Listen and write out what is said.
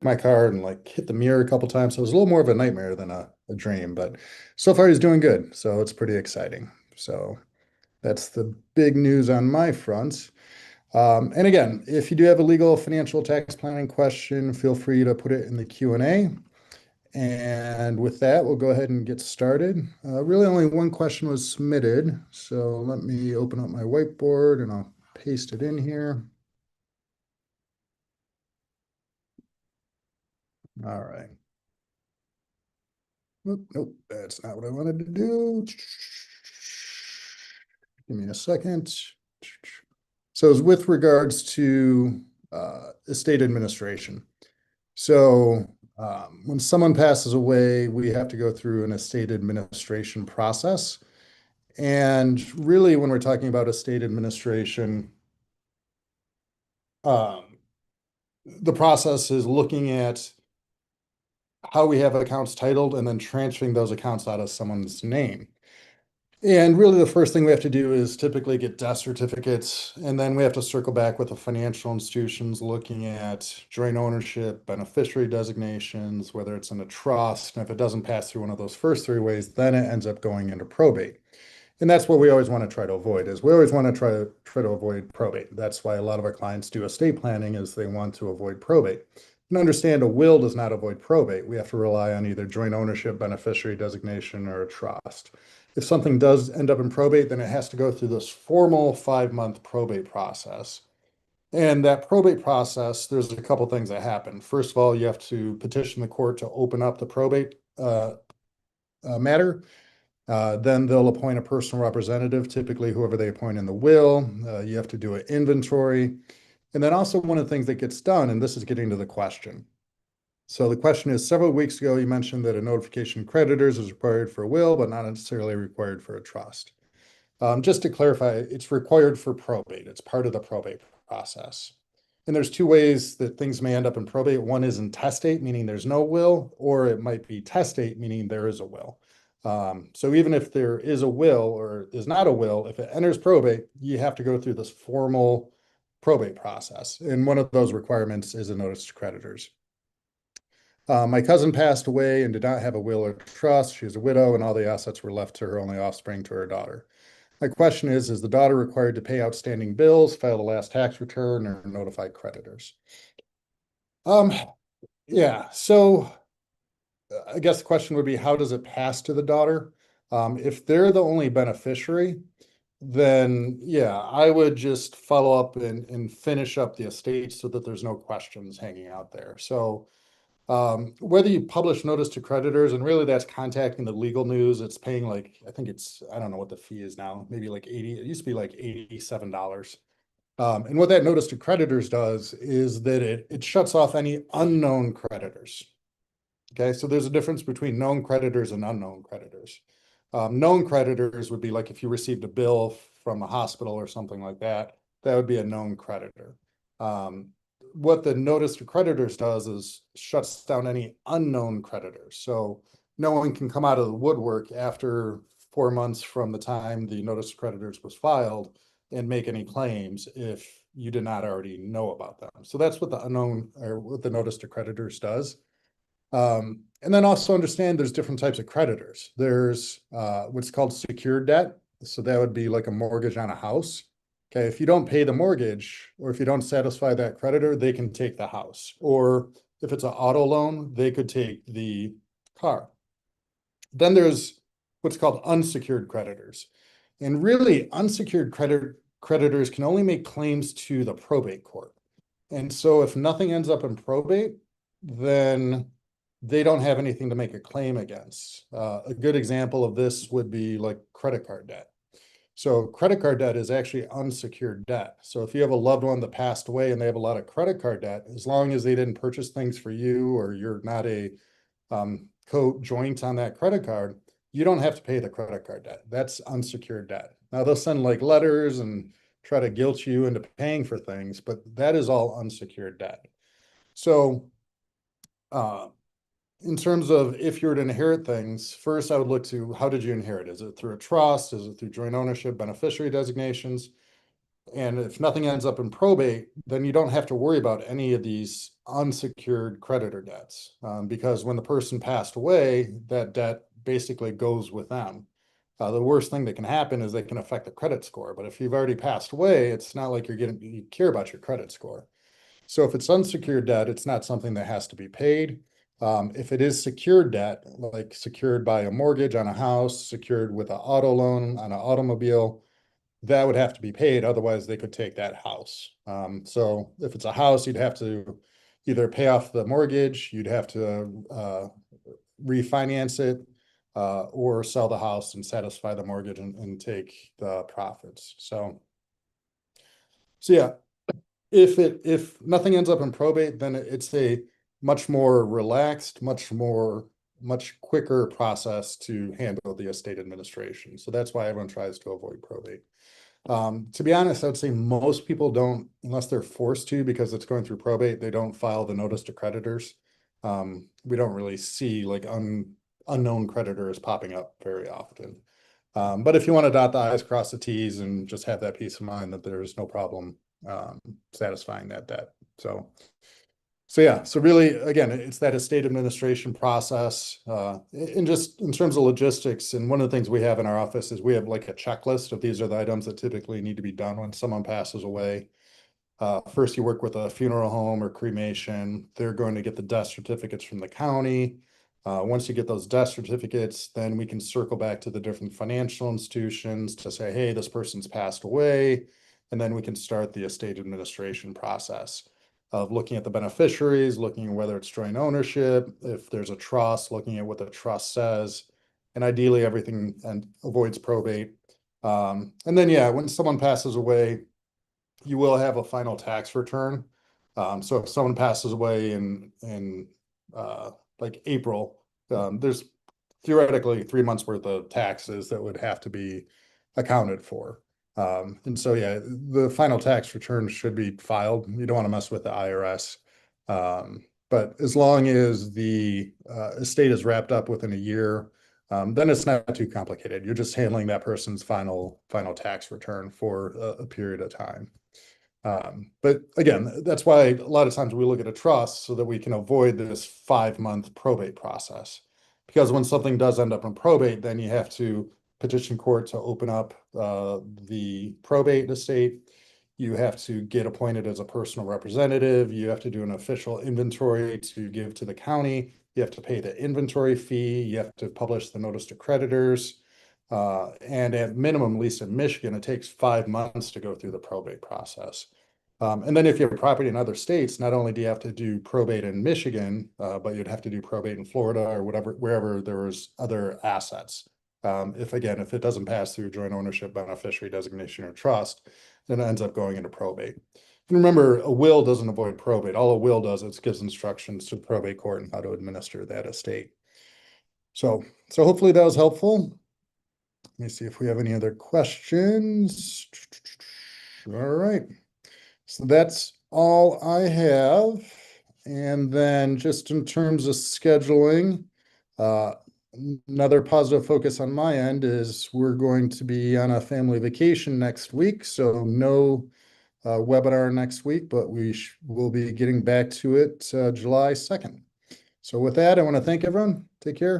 my car and like hit the mirror a couple times. So it was a little more of a nightmare than a dream, but so far he's doing good. So it's pretty exciting. So that's the big news on my front. And again, if you do have a legal, financial, tax planning question, feel free to put it in the Q&A. And with that, we'll go ahead and get started. Really only one question was submitted. So let me open up my whiteboard and I'll paste it in here. All right. Nope, that's not what I wanted to do. Give me a second. So it's with regards to estate administration. So when someone passes away, we have to go through an estate administration process. And really, when we're talking about estate administration, um, the process is looking at how we have accounts titled and then transferring those accounts out of someone's name. And really, the first thing we have to do is typically get death certificates, and then we have to circle back with the financial institutions looking at joint ownership, beneficiary designations, whether it's in a trust. And if it doesn't pass through one of those first three ways, then it ends up going into probate. And that's what we always want to try to avoid is we always want to try to avoid probate. That's why a lot of our clients do estate planning is they want to avoid probate. And understand a will does not avoid probate. We have to rely on either joint ownership, beneficiary designation, or a trust. If something does end up in probate, then it has to go through this formal 5-month probate process. And that probate process, there's a couple things that happen. First of all, you have to petition the court to open up the probate matter. Then they'll appoint a personal representative, typically whoever they appoint in the will. You have to do an inventory. And then also one of the things that gets done, and this is getting to the question. So the question is, several weeks ago, you mentioned that a notification of creditors is required for a will, but not necessarily required for a trust. Just to clarify, it's required for probate. It's part of the probate process. And there's two ways that things may end up in probate. One is intestate, meaning there's no will, or it might be testate, meaning there is a will. So even if there is a will or is not a will, if it enters probate, you have to go through this formal probate process. And one of those requirements is a notice to creditors. My cousin passed away and did not have a will or trust. She was a widow, and all the assets were left to her only offspring, to her daughter. My question is the daughter required to pay outstanding bills, file the last tax return, or notify creditors? Um, yeah, so I guess the question would be, how does it pass to the daughter? If they're the only beneficiary, then yeah, I would just follow up and finish up the estate so that there's no questions hanging out there. So whether you publish notice to creditors, and really that's contacting the legal news, it's paying like, I think it's, I don't know what the fee is now, maybe like 80, it used to be like $87. And what that notice to creditors does is that it shuts off any unknown creditors. Okay, so there's a difference between known creditors and unknown creditors. Known creditors would be like if you received a bill from a hospital or something like that, that would be a known creditor. What the notice to creditors does is shuts down any unknown creditors. So no one can come out of the woodwork after 4 months from the time the notice to creditors was filed and make any claims if you did not already know about them. So that's what the unknown or what the notice to creditors does. And then also understand there's different types of creditors. There's what's called secured debt. So that would be like a mortgage on a house. Okay, if you don't pay the mortgage or if you don't satisfy that creditor, they can take the house. Or if it's an auto loan, they could take the car. Then there's what's called unsecured creditors. And really, unsecured creditors can only make claims to the probate court. And so if nothing ends up in probate, then they don't have anything to make a claim against. A good example of this would be like credit card debt. So credit card debt is actually unsecured debt. So if you have a loved one that passed away and they have a lot of credit card debt, as long as they didn't purchase things for you or you're not a co-joint on that credit card, you don't have to pay the credit card debt. That's unsecured debt. Now they'll send like letters and try to guilt you into paying for things, but that is all unsecured debt. So in terms of if you were to inherit things, first I would look to how did you inherit? Is it through a trust? Is it through joint ownership, beneficiary designations? And if nothing ends up in probate, then you don't have to worry about any of these unsecured creditor debts. Because when the person passed away, that debt basically goes with them. The worst thing that can happen is they can affect the credit score. But if you've already passed away, it's not like you care about your credit score. So if it's unsecured debt, it's not something that has to be paid. If it is secured debt, like secured by a mortgage on a house, secured with an auto loan on an automobile, that would have to be paid. Otherwise, they could take that house. So if it's a house, you'd have to either pay off the mortgage, you'd have to refinance it, or sell the house and satisfy the mortgage and take the profits. So yeah, if nothing ends up in probate, then it's a much more relaxed, much quicker process to handle the estate administration. So that's why everyone tries to avoid probate. To be honest, I would say most people don't, unless they're forced to because it's going through probate, they don't file the notice to creditors. We don't really see like unknown creditors popping up very often. But if you want to dot the i's, cross the t's, and just have that peace of mind that there's no problem satisfying that debt. So yeah, so really, again, it's that estate administration process. And just in terms of logistics, and one of the things we have in our office is we have like a checklist of these are the items that typically need to be done when someone passes away. First, you work with a funeral home or cremation. They're going to get the death certificates from the county. Once you get those death certificates, then we can circle back to the different financial institutions to say, hey, this person's passed away. And then we can start the estate administration process of looking at the beneficiaries, looking at whether it's joint ownership, if there's a trust, looking at what the trust says, and ideally everything and avoids probate. And then, yeah, when someone passes away, you will have a final tax return. So if someone passes away in like April, there's theoretically 3 months worth of taxes that would have to be accounted for. And so, yeah, the final tax return should be filed. You don't want to mess with the IRS. But as long as the estate is wrapped up within a year, then it's not too complicated. You're just handling that person's final tax return for a period of time. But again, that's why a lot of times we look at a trust so that we can avoid this 5-month probate process. Because when something does end up in probate, then you have to petition court to open up the probate estate. You have to get appointed as a personal representative. You have to do an official inventory to give to the county. You have to pay the inventory fee. You have to publish the notice to creditors. And at minimum, at least in Michigan, it takes 5 months to go through the probate process. And then if you have property in other states, not only do you have to do probate in Michigan, but you'd have to do probate in Florida or wherever there's other assets. If it doesn't pass through joint ownership, beneficiary designation, or trust, then it ends up going into probate. And remember, a will doesn't avoid probate. All a will does is gives instructions to the probate court on how to administer that estate. So hopefully that was helpful. Let me see if we have any other questions. All right. So that's all I have. And then just in terms of scheduling, another positive focus on my end is we're going to be on a family vacation next week. So no webinar next week, but we'll be getting back to it July 2nd. So with that, I want to thank everyone. Take care.